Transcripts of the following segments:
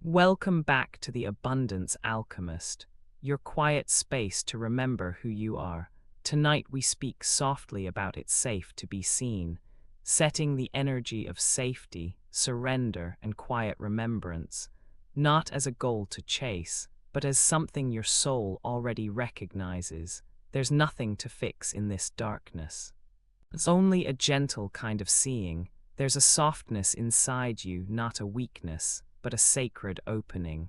Welcome back to the Abundance Alchemist, your quiet space to remember who you are. Tonight we speak softly about it's safe to be seen, setting the energy of safety, surrender, and quiet remembrance, not as a goal to chase, but as something your soul already recognizes. There's nothing to fix in this darkness. It's only a gentle kind of seeing. There's a softness inside you, not a weakness, but a sacred opening.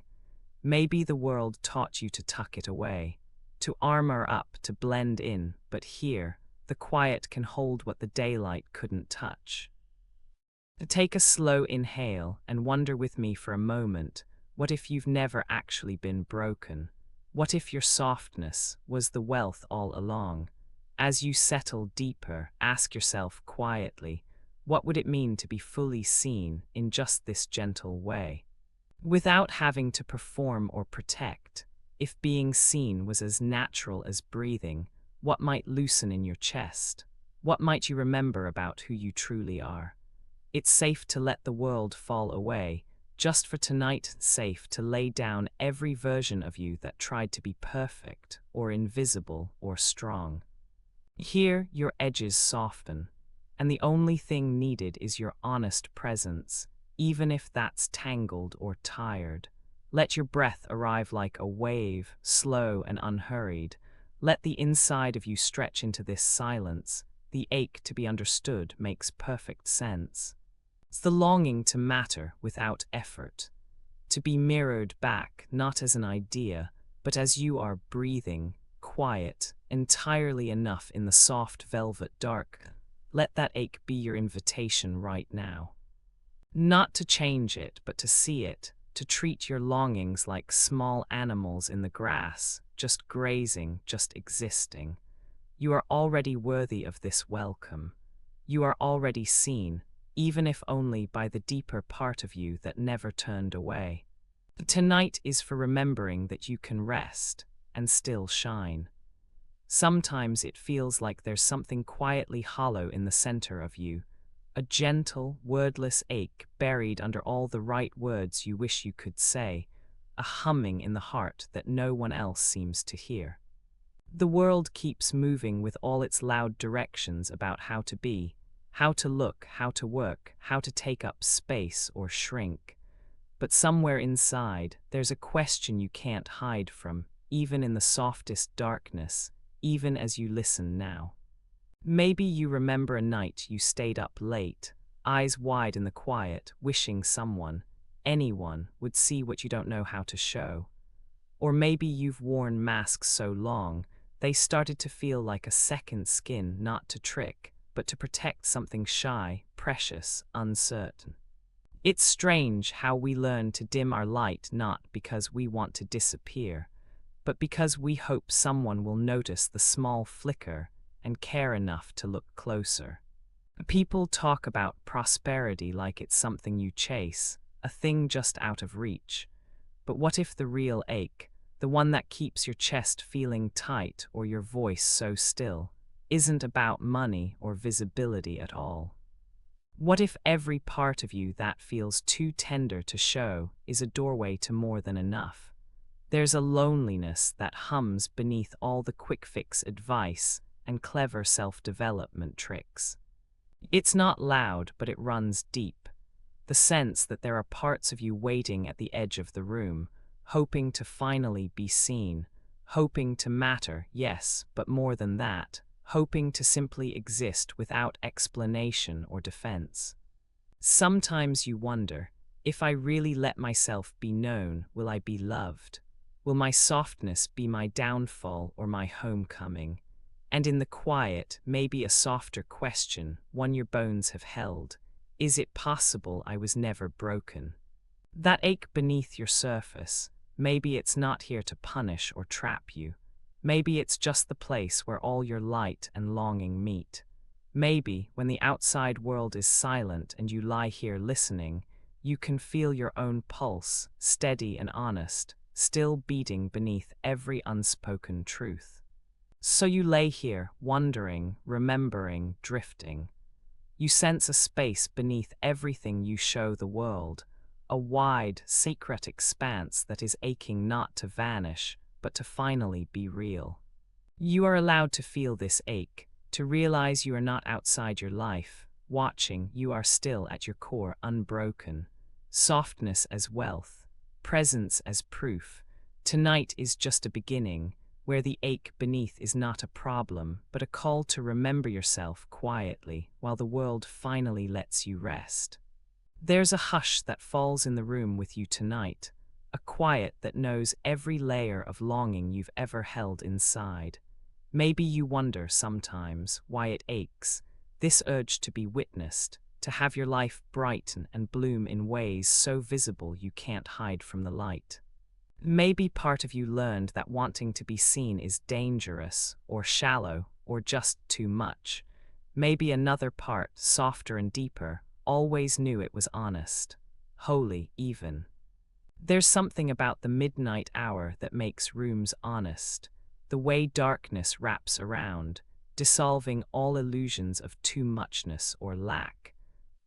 Maybe the world taught you to tuck it away, to armor up, to blend in, but here, the quiet can hold what the daylight couldn't touch. Take a slow inhale and wonder with me for a moment, what if you've never actually been broken? What if your softness was the wealth all along? As you settle deeper, ask yourself quietly, what would it mean to be fully seen in just this gentle way? Without having to perform or protect, if being seen was as natural as breathing, what might loosen in your chest? What might you remember about who you truly are? It's safe to let the world fall away, just for tonight, safe to lay down every version of you that tried to be perfect, or invisible, or strong. Here, your edges soften, and the only thing needed is your honest presence, even if that's tangled or tired. Let your breath arrive like a wave, slow and unhurried. Let the inside of you stretch into this silence. The ache to be understood makes perfect sense. It's the longing to matter without effort, to be mirrored back not as an idea, but as you are breathing, quiet, entirely enough in the soft velvet dark. Let that ache be your invitation right now. Not to change it, but to see it, to treat your longings like small animals in the grass, just grazing, just existing. You are already worthy of this welcome. You are already seen, even if only by the deeper part of you that never turned away. Tonight is for remembering that you can rest and still shine. Sometimes it feels like there's something quietly hollow in the center of you, a gentle, wordless ache buried under all the right words you wish you could say, a humming in the heart that no one else seems to hear. The world keeps moving with all its loud directions about how to be, how to look, how to work, how to take up space or shrink. But somewhere inside, there's a question you can't hide from, even in the softest darkness, even as you listen now. Maybe you remember a night you stayed up late, eyes wide in the quiet, wishing someone, anyone, would see what you don't know how to show. Or maybe you've worn masks so long, they started to feel like a second skin, not to trick, but to protect something shy, precious, uncertain. It's strange how we learn to dim our light not because we want to disappear, but because we hope someone will notice the small flicker and care enough to look closer. People talk about prosperity like it's something you chase, a thing just out of reach. But what if the real ache, the one that keeps your chest feeling tight or your voice so still, isn't about money or visibility at all? What if every part of you that feels too tender to show is a doorway to more than enough? There's a loneliness that hums beneath all the quick-fix advice and clever self-development tricks. It's not loud, but it runs deep. The sense that there are parts of you waiting at the edge of the room, hoping to finally be seen, hoping to matter, yes, but more than that, hoping to simply exist without explanation or defense. Sometimes you wonder, if I really let myself be known, will I be loved? Will my softness be my downfall or my homecoming? And in the quiet, maybe a softer question, one your bones have held. Is it possible I was never broken? That ache beneath your surface, maybe it's not here to punish or trap you. Maybe it's just the place where all your light and longing meet. Maybe, when the outside world is silent and you lie here listening, you can feel your own pulse, steady and honest, still beating beneath every unspoken truth. So you lay here, wondering, remembering, drifting. You sense a space beneath everything you show the world, a wide, sacred expanse that is aching not to vanish, but to finally be real. You are allowed to feel this ache, to realize you are not outside your life, watching, you are still at your core unbroken. Softness as wealth, presence as proof. Tonight is just a beginning, where the ache beneath is not a problem, but a call to remember yourself quietly while the world finally lets you rest. There's a hush that falls in the room with you tonight, a quiet that knows every layer of longing you've ever held inside. Maybe you wonder sometimes why it aches, this urge to be witnessed, to have your life brighten and bloom in ways so visible you can't hide from the light. Maybe part of you learned that wanting to be seen is dangerous, or shallow, or just too much. Maybe another part, softer and deeper, always knew it was honest, holy even. There's something about the midnight hour that makes rooms honest, the way darkness wraps around, dissolving all illusions of too muchness or lack.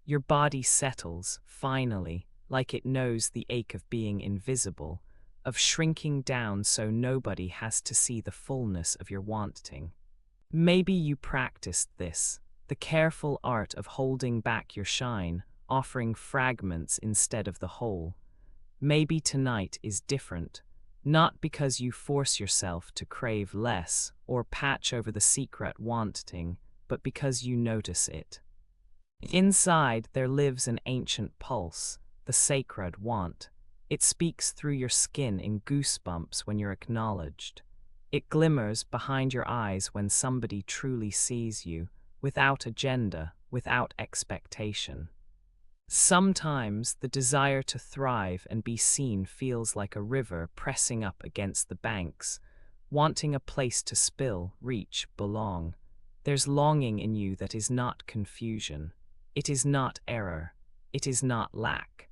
Your body settles, finally, like it knows the ache of being invisible, of shrinking down so nobody has to see the fullness of your wanting. Maybe you practiced this, the careful art of holding back your shine, offering fragments instead of the whole. Maybe tonight is different, not because you force yourself to crave less or patch over the secret wanting, but because you notice it. Inside there lives an ancient pulse, the sacred want. It speaks through your skin in goosebumps when you're acknowledged. It glimmers behind your eyes when somebody truly sees you, without agenda, without expectation. Sometimes the desire to thrive and be seen feels like a river pressing up against the banks, wanting a place to spill, reach, belong. There's longing in you that is not confusion. It is not error. It is not lack.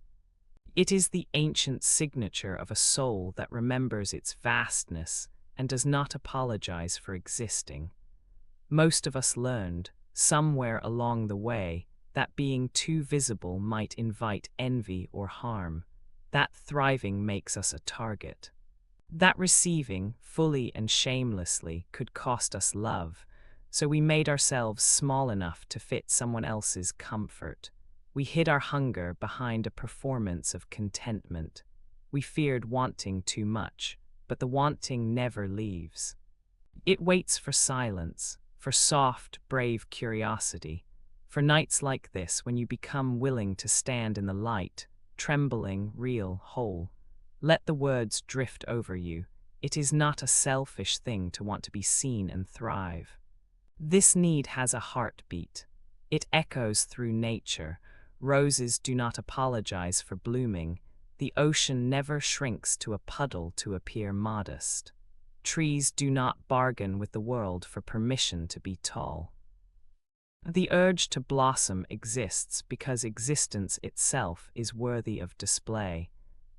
It is the ancient signature of a soul that remembers its vastness and does not apologize for existing. Most of us learned, somewhere along the way, that being too visible might invite envy or harm, that thriving makes us a target, that receiving, fully and shamelessly, could cost us love, so we made ourselves small enough to fit someone else's comfort. We hid our hunger behind a performance of contentment. We feared wanting too much, but the wanting never leaves. It waits for silence, for soft, brave curiosity, for nights like this when you become willing to stand in the light, trembling, real, whole. Let the words drift over you. It is not a selfish thing to want to be seen and thrive. This need has a heartbeat. It echoes through nature. Roses do not apologize for blooming. The ocean never shrinks to a puddle to appear modest. Trees do not bargain with the world for permission to be tall. The urge to blossom exists because existence itself is worthy of display.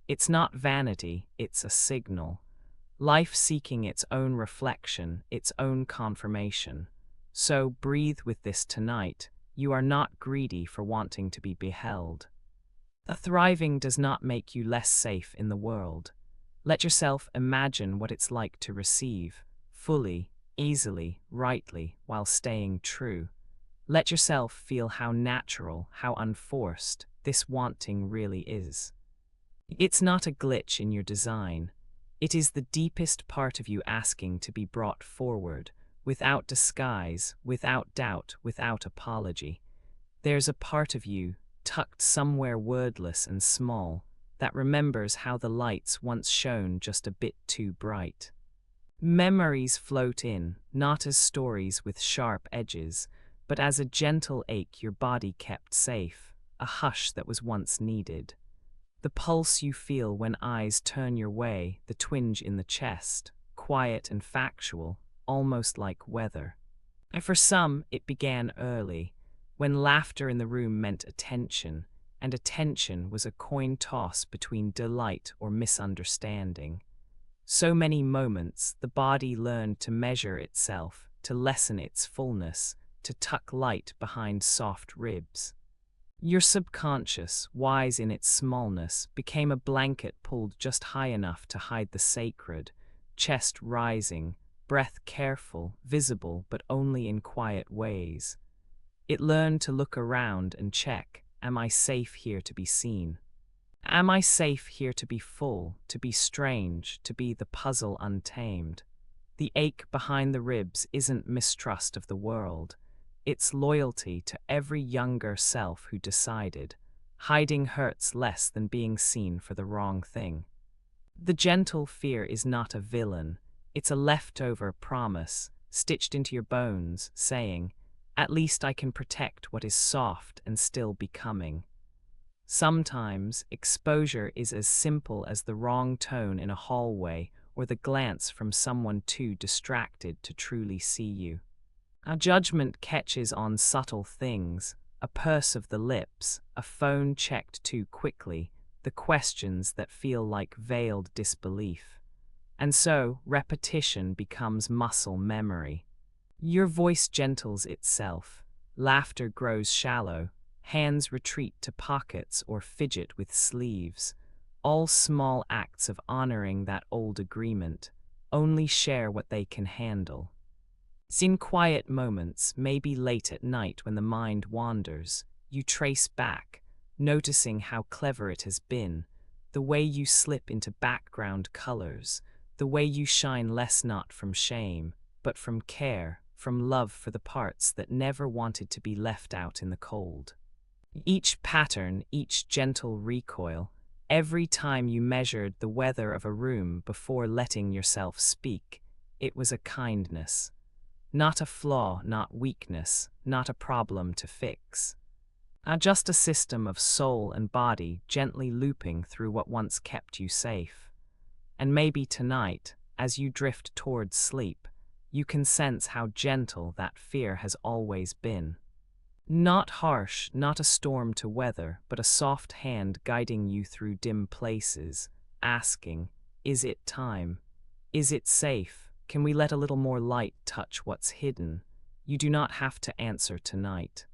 It's not vanity, it's a signal. Life seeking its own reflection, its own confirmation. So breathe with this tonight. You are not greedy for wanting to be beheld. A thriving does not make you less safe in the world. Let yourself imagine what it's like to receive, fully, easily, rightly, while staying true. Let yourself feel how natural, how unforced this wanting really is. It's not a glitch in your design. It is the deepest part of you asking to be brought forward, without disguise, without doubt, without apology. There's a part of you, tucked somewhere wordless and small, that remembers how the lights once shone just a bit too bright. Memories float in, not as stories with sharp edges, but as a gentle ache your body kept safe, a hush that was once needed. The pulse you feel when eyes turn your way, the twinge in the chest, quiet and factual, almost like weather. And for some, it began early, when laughter in the room meant attention, and attention was a coin toss between delight or misunderstanding. So many moments, the body learned to measure itself, to lessen its fullness, to tuck light behind soft ribs. Your subconscious, wise in its smallness, became a blanket pulled just high enough to hide the sacred, chest rising, breath careful, visible but only in quiet ways. It learned to look around and check, am I safe here to be seen? Am I safe here to be full, to be strange, to be the puzzle untamed? The ache behind the ribs isn't mistrust of the world. It's loyalty to every younger self who decided, hiding hurts less than being seen for the wrong thing. The gentle fear is not a villain, it's a leftover promise, stitched into your bones, saying, at least I can protect what is soft and still becoming. Sometimes, exposure is as simple as the wrong tone in a hallway or the glance from someone too distracted to truly see you. Our judgment catches on subtle things, a purse of the lips, a phone checked too quickly, the questions that feel like veiled disbelief. And so, repetition becomes muscle memory. Your voice gentles itself, laughter grows shallow, hands retreat to pockets or fidget with sleeves, all small acts of honoring that old agreement, only share what they can handle. In quiet moments, maybe late at night when the mind wanders, you trace back, noticing how clever it has been, the way you slip into background colors, the way you shine less not from shame, but from care, from love for the parts that never wanted to be left out in the cold. Each pattern, each gentle recoil, every time you measured the weather of a room before letting yourself speak, it was a kindness. Not a flaw, not weakness, not a problem to fix. Just a system of soul and body gently looping through what once kept you safe. And maybe tonight, as you drift towards sleep, you can sense how gentle that fear has always been. Not harsh, not a storm to weather, but a soft hand guiding you through dim places, asking, is it time? Is it safe? Can we let a little more light touch what's hidden? You do not have to answer tonight.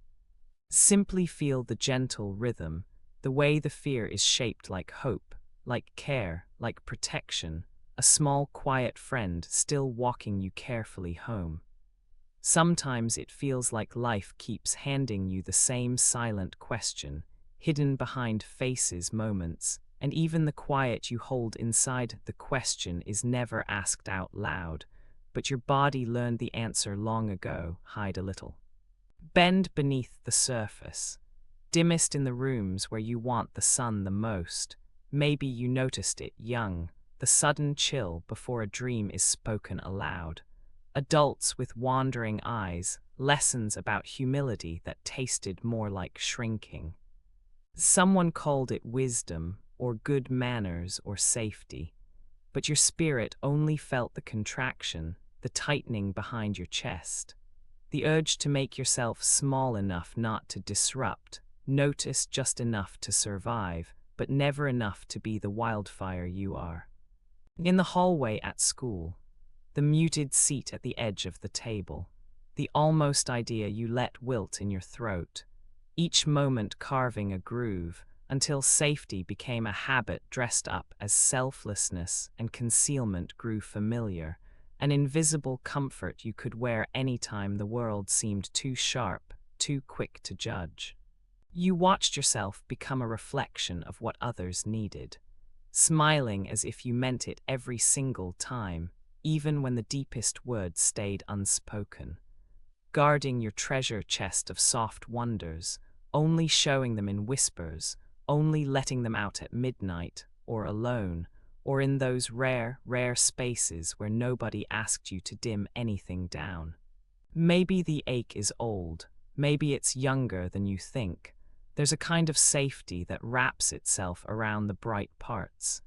Simply feel the gentle rhythm, the way the fear is shaped like hope, like care, like protection, a small quiet friend still walking you carefully home. Sometimes it feels like life keeps handing you the same silent question, hidden behind faces, moments, and even the quiet you hold inside the question is never asked out loud, but your body learned the answer long ago, hide a little. Bend beneath the surface, dimmest in the rooms where you want the sun the most. Maybe you noticed it young, the sudden chill before a dream is spoken aloud. Adults with wandering eyes, lessons about humility that tasted more like shrinking. Someone called it wisdom, or good manners, or safety, but your spirit only felt the contraction, the tightening behind your chest, the urge to make yourself small enough not to disrupt, notice just enough to survive, but never enough to be the wildfire you are. In the hallway at school, the muted seat at the edge of the table, the almost idea you let wilt in your throat, each moment carving a groove, until safety became a habit dressed up as selflessness and concealment grew familiar, an invisible comfort you could wear anytime the world seemed too sharp, too quick to judge. You watched yourself become a reflection of what others needed, smiling as if you meant it every single time, even when the deepest words stayed unspoken, guarding your treasure chest of soft wonders, only showing them in whispers, only letting them out at midnight, or alone, or in those rare spaces where nobody asked you to dim anything down. Maybe the ache is old, maybe it's younger than you think. There's a kind of safety that wraps itself around the bright parts.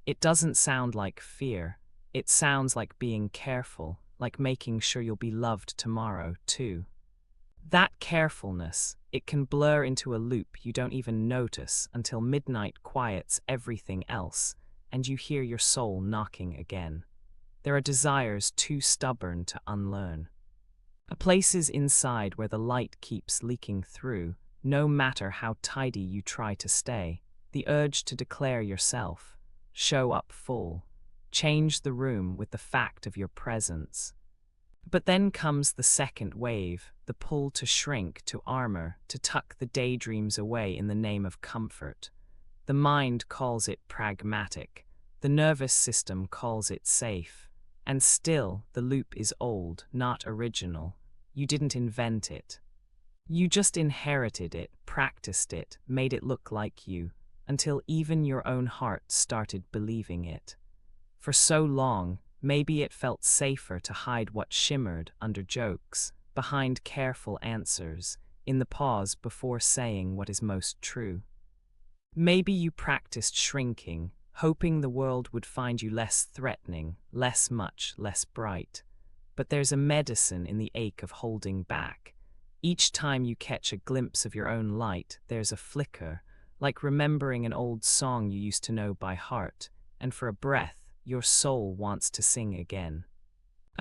It doesn't sound like fear, it sounds like being careful, like making sure you'll be loved tomorrow, too. That carefulness, it can blur into a loop you don't even notice until midnight quiets everything else, and you hear your soul knocking again. There are desires too stubborn to unlearn. Places inside where the light keeps leaking through, no matter how tidy you try to stay. The urge to declare yourself, show up full, change the room with the fact of your presence. But then comes the second wave, the pull to shrink, to armor, to tuck the daydreams away in the name of comfort. The mind calls it pragmatic, the nervous system calls it safe. And still, the loop is old, not original. You didn't invent it. You just inherited it, practiced it, made it look like you, until even your own heart started believing it. For so long, maybe it felt safer to hide what shimmered under jokes, behind careful answers, in the pause before saying what is most true. Maybe you practiced shrinking, hoping the world would find you less threatening, less much, less bright. But there's a medicine in the ache of holding back. Each time you catch a glimpse of your own light, there's a flicker, like remembering an old song you used to know by heart, and for a breath, your soul wants to sing again.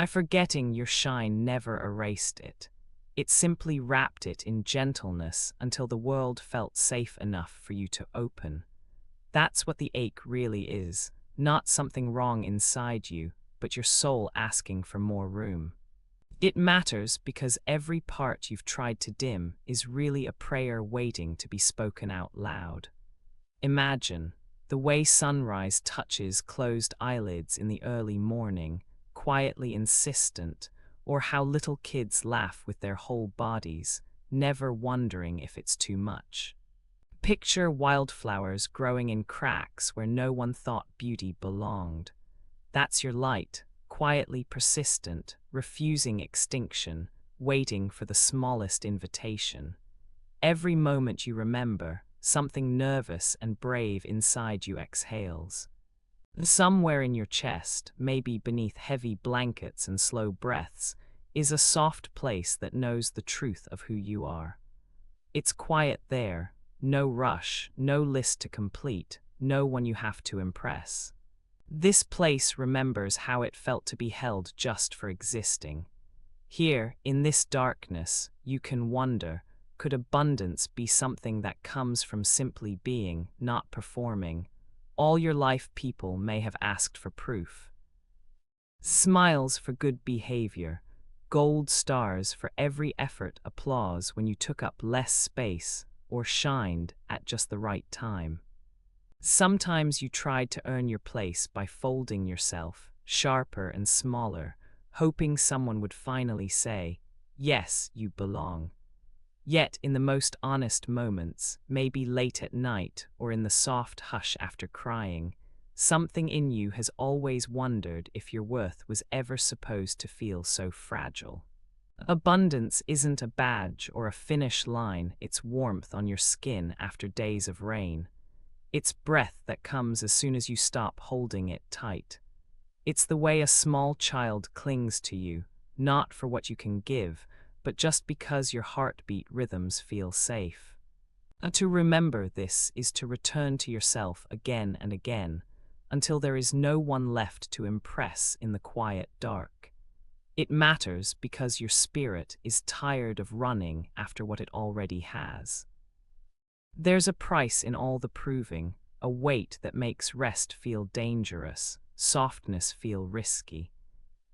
Forgetting your shine never erased it. It simply wrapped it in gentleness until the world felt safe enough for you to open. That's what the ache really is, not something wrong inside you, but your soul asking for more room. It matters because every part you've tried to dim is really a prayer waiting to be spoken out loud. Imagine the way sunrise touches closed eyelids in the early morning, quietly insistent, or how little kids laugh with their whole bodies, never wondering if it's too much. Picture wildflowers growing in cracks where no one thought beauty belonged. That's your light, quietly persistent, refusing extinction, waiting for the smallest invitation. Every moment you remember, something nervous and brave inside you exhales. Somewhere in your chest, maybe beneath heavy blankets and slow breaths, is a soft place that knows the truth of who you are. It's quiet there, no rush, no list to complete, no one you have to impress. This place remembers how it felt to be held just for existing. Here, in this darkness, you can wonder, could abundance be something that comes from simply being, not performing? All your life people may have asked for proof. Smiles for good behavior, gold stars for every effort, applause when you took up less space or shined at just the right time. Sometimes you tried to earn your place by folding yourself, sharper and smaller, hoping someone would finally say, yes, you belong. Yet in the most honest moments, maybe late at night or in the soft hush after crying, something in you has always wondered if your worth was ever supposed to feel so fragile. Abundance isn't a badge or a finish line, it's warmth on your skin after days of rain. It's breath that comes as soon as you stop holding it tight. It's the way a small child clings to you, not for what you can give, but just because your heartbeat rhythms feel safe. To remember this is to return to yourself again and again, until there is no one left to impress in the quiet dark. It matters because your spirit is tired of running after what it already has. There's a price in all the proving, a weight that makes rest feel dangerous, softness feel risky.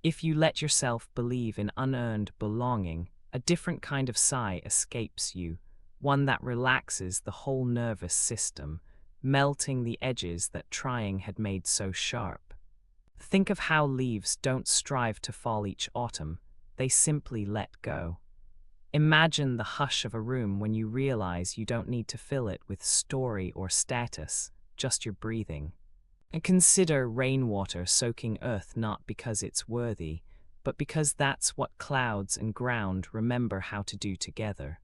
If you let yourself believe in unearned belonging, a different kind of sigh escapes you, one that relaxes the whole nervous system, melting the edges that trying had made so sharp. Think of how leaves don't strive to fall each autumn, they simply let go. Imagine the hush of a room when you realize you don't need to fill it with story or status, just your breathing. And consider rainwater soaking earth not because it's worthy, but because that's what clouds and ground remember how to do together.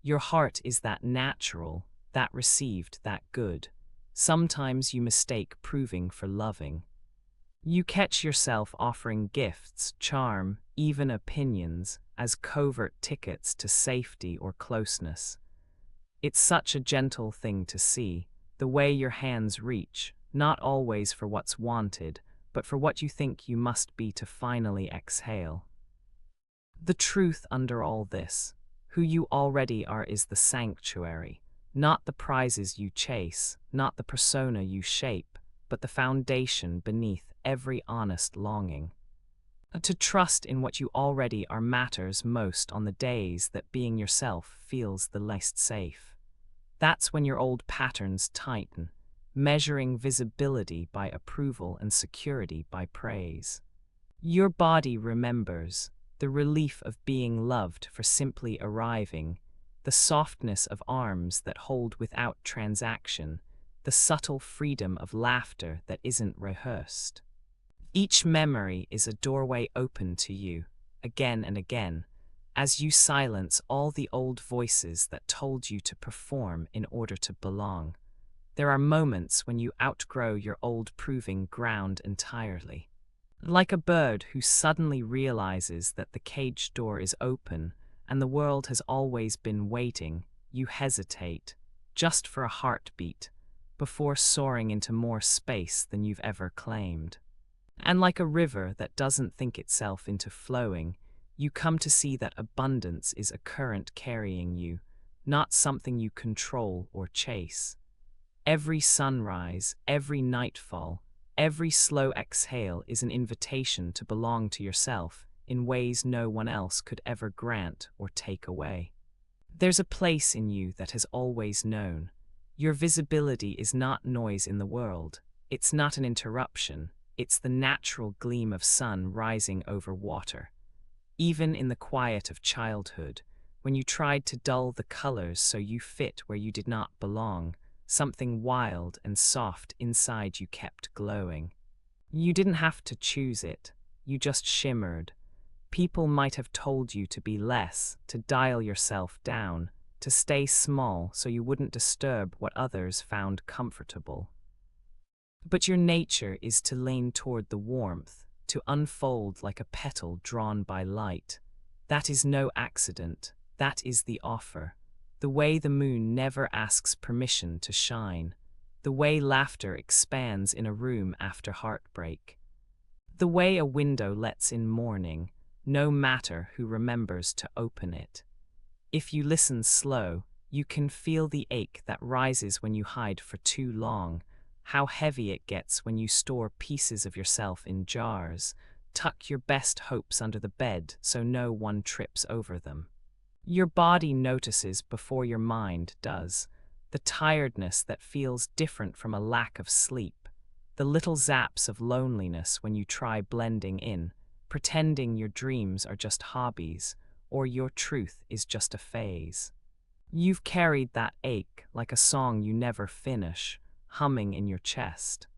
Your heart is that natural, that received, that good. Sometimes you mistake proving for loving. You catch yourself offering gifts, charm, even opinions, as covert tickets to safety or closeness. It's such a gentle thing to see, the way your hands reach, not always for what's wanted, but for what you think you must be to finally exhale. The truth under all this, Who you already are is the sanctuary, not the prizes you chase, not the persona you shape, but the foundation beneath every honest longing. To trust in what you already are matters most on the days that being yourself feels the least safe. That's when your old patterns tighten, measuring visibility by approval and security by praise. Your body remembers the relief of being loved for simply arriving, the softness of arms that hold without transaction, the subtle freedom of laughter that isn't rehearsed. Each memory is a doorway open to you, again and again, as you silence all the old voices that told you to perform in order to belong. There are moments when you outgrow your old proving ground entirely. Like a bird who suddenly realizes that the cage door is open and the world has always been waiting, you hesitate, just for a heartbeat, before soaring into more space than you've ever claimed. And like a river that doesn't think itself into flowing, you come to see that abundance is a current carrying you, not something you control or chase. Every sunrise, every nightfall, every slow exhale is an invitation to belong to yourself in ways no one else could ever grant or take away. There's a place in you that has always known. Your visibility is not noise in the world. It's not an interruption. It's the natural gleam of sun rising over water. Even in the quiet of childhood, when you tried to dull the colors so you fit where you did not belong, something wild and soft inside you kept glowing. You didn't have to choose it. You just shimmered. People might have told you to be less, to dial yourself down, to stay small so you wouldn't disturb what others found comfortable. But your nature is to lean toward the warmth, to unfold like a petal drawn by light. That is no accident. That is the offer. The way the moon never asks permission to shine. The way laughter expands in a room after heartbreak. The way a window lets in morning, no matter who remembers to open it. If you listen slow, you can feel the ache that rises when you hide for too long, how heavy it gets when you store pieces of yourself in jars, tuck your best hopes under the bed so no one trips over them. Your body notices before your mind does, the tiredness that feels different from a lack of sleep, the little zaps of loneliness when you try blending in, pretending your dreams are just hobbies, or your truth is just a phase. You've carried that ache like a song you never finish, humming in your chest.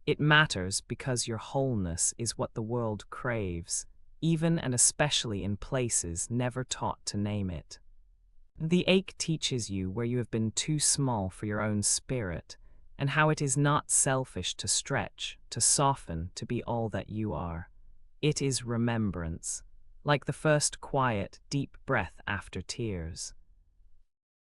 It matters because your wholeness is what the world craves, even and especially in places never taught to name it. The ache teaches you where you have been too small for your own spirit, and how it is not selfish to stretch, to soften, to be all that you are. It is remembrance, like the first quiet, deep breath after tears.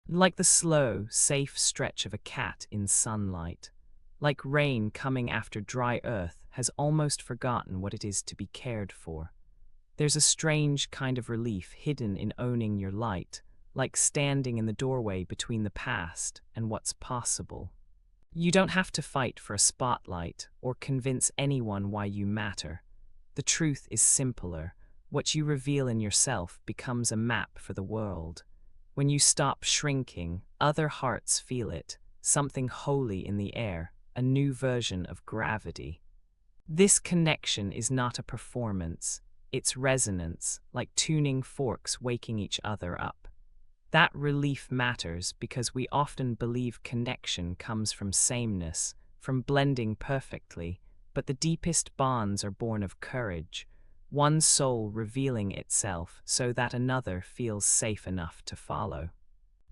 Like the slow, safe stretch of a cat in sunlight. Like rain coming after dry earth has almost forgotten what it is to be cared for. There's a strange kind of relief hidden in owning your light, like standing in the doorway between the past and what's possible. You don't have to fight for a spotlight or convince anyone why you matter. The truth is simpler. What you reveal in yourself becomes a map for the world. When you stop shrinking, other hearts feel it, something holy in the air, a new version of gravity. This connection is not a performance, it's resonance, like tuning forks waking each other up. That relief matters because we often believe connection comes from sameness, from blending perfectly, but the deepest bonds are born of courage, one soul revealing itself so that another feels safe enough to follow.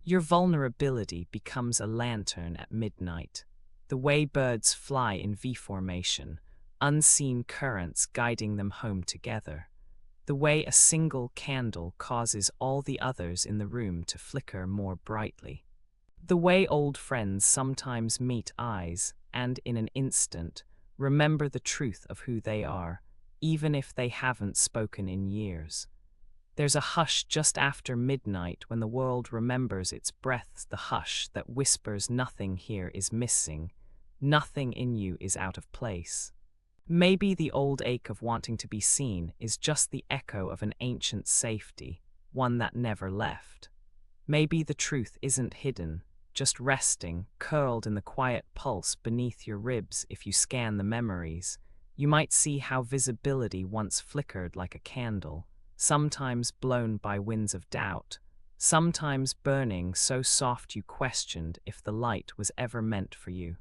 Your vulnerability becomes a lantern at midnight, the way birds fly in V formation, unseen currents guiding them home together, the way a single candle causes all the others in the room to flicker more brightly, the way old friends sometimes meet eyes and, in an instant, remember the truth of who they are, even if they haven't spoken in years. There's a hush just after midnight when the world remembers its breaths, the hush that whispers nothing here is missing, nothing in you is out of place. Maybe the old ache of wanting to be seen is just the echo of an ancient safety, one that never left. Maybe the truth isn't hidden, just resting, curled in the quiet pulse beneath your ribs. If you scan the memories, you might see how visibility once flickered like a candle, sometimes blown by winds of doubt, sometimes burning so soft you questioned if the light was ever meant for you.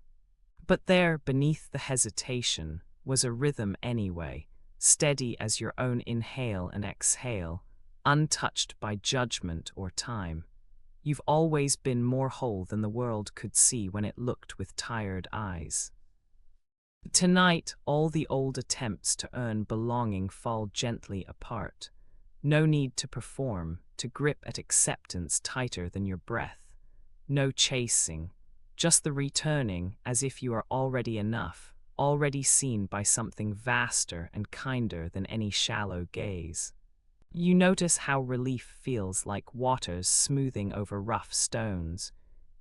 But there, beneath the hesitation, was a rhythm anyway, steady as your own inhale and exhale, untouched by judgment or time. You've always been more whole than the world could see when it looked with tired eyes. Tonight, all the old attempts to earn belonging fall gently apart. No need to perform, to grip at acceptance tighter than your breath. No chasing, just the returning as if you are already enough, already seen by something vaster and kinder than any shallow gaze. You notice how relief feels like waters smoothing over rough stones,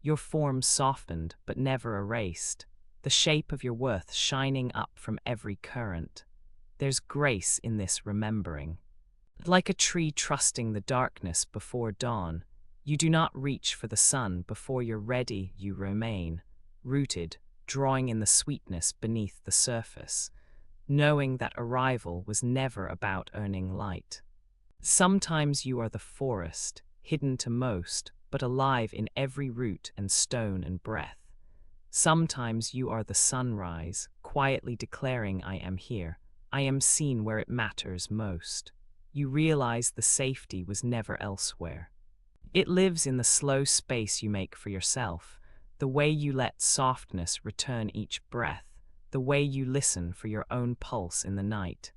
your form softened but never erased, the shape of your worth shining up from every current. There's grace in this remembering. Like a tree trusting the darkness before dawn, you do not reach for the sun before you're ready, you remain, rooted, drawing in the sweetness beneath the surface, knowing that arrival was never about earning light. Sometimes you are the forest, hidden to most, but alive in every root and stone and breath. Sometimes you are the sunrise, quietly declaring, I am here, I am seen where it matters most. You realize the safety was never elsewhere. It lives in the slow space you make for yourself, the way you let softness return each breath, the way you listen for your own pulse in the night.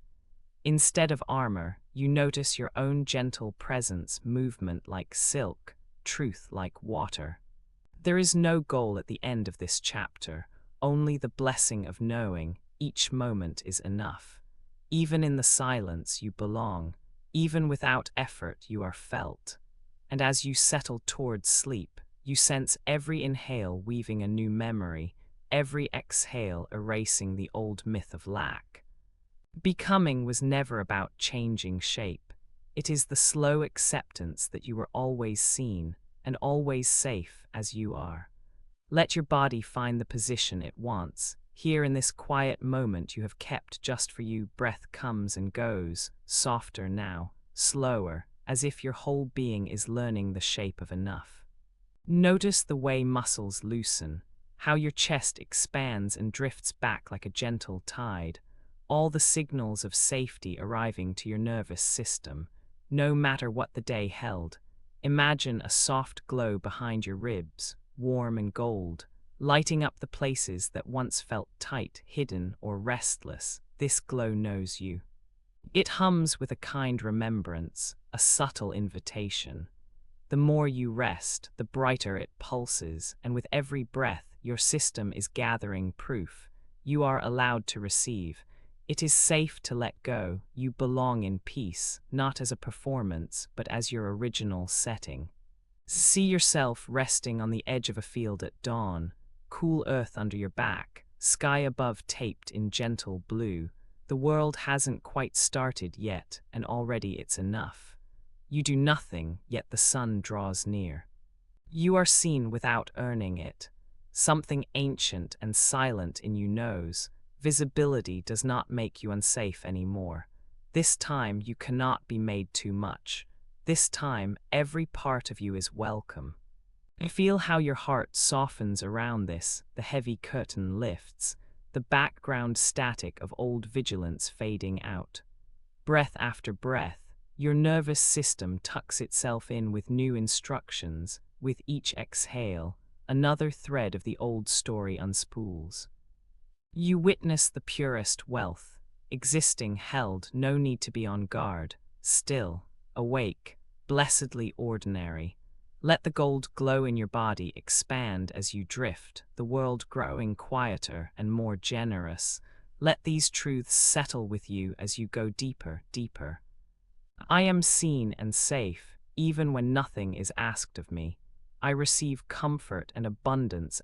Instead of armor, you notice your own gentle presence, movement like silk, truth like water. There is no goal at the end of this chapter, only the blessing of knowing each moment is enough. Even in the silence you belong, even without effort you are felt. And as you settle towards sleep, you sense every inhale weaving a new memory, every exhale erasing the old myth of lack. Becoming was never about changing shape. It is the slow acceptance that you were always seen and always safe as you are. Let your body find the position it wants. Here in this quiet moment you have kept just for you, breath comes and goes, softer now, slower, as if your whole being is learning the shape of enough. Notice the way muscles loosen, how your chest expands and drifts back like a gentle tide, all the signals of safety arriving to your nervous system, no matter what the day held. Imagine a soft glow behind your ribs, warm and gold, lighting up the places that once felt tight, hidden, or restless. This glow knows you. It hums with a kind remembrance, a subtle invitation. The more you rest, the brighter it pulses, and with every breath, your system is gathering proof. You are allowed to receive. It is safe to let go. You belong in peace, not as a performance, but as your original setting. See yourself resting on the edge of a field at dawn, cool earth under your back, sky above taped in gentle blue. The world hasn't quite started yet, and already it's enough. You do nothing, yet the sun draws near. You are seen without earning it. Something ancient and silent in you knows. Visibility does not make you unsafe anymore. This time you cannot be made too much. This time every part of you is welcome. Feel how your heart softens around this, the heavy curtain lifts, the background static of old vigilance fading out. Breath after breath, your nervous system tucks itself in with new instructions. With each exhale, another thread of the old story unspools. You witness the purest wealth, existing held, no need to be on guard, still, awake, blessedly ordinary. Let the gold glow in your body expand as you drift, the world growing quieter and more generous. Let these truths settle with you as you go deeper, deeper. I am seen and safe, even when nothing is asked of me. I receive comfort and abundance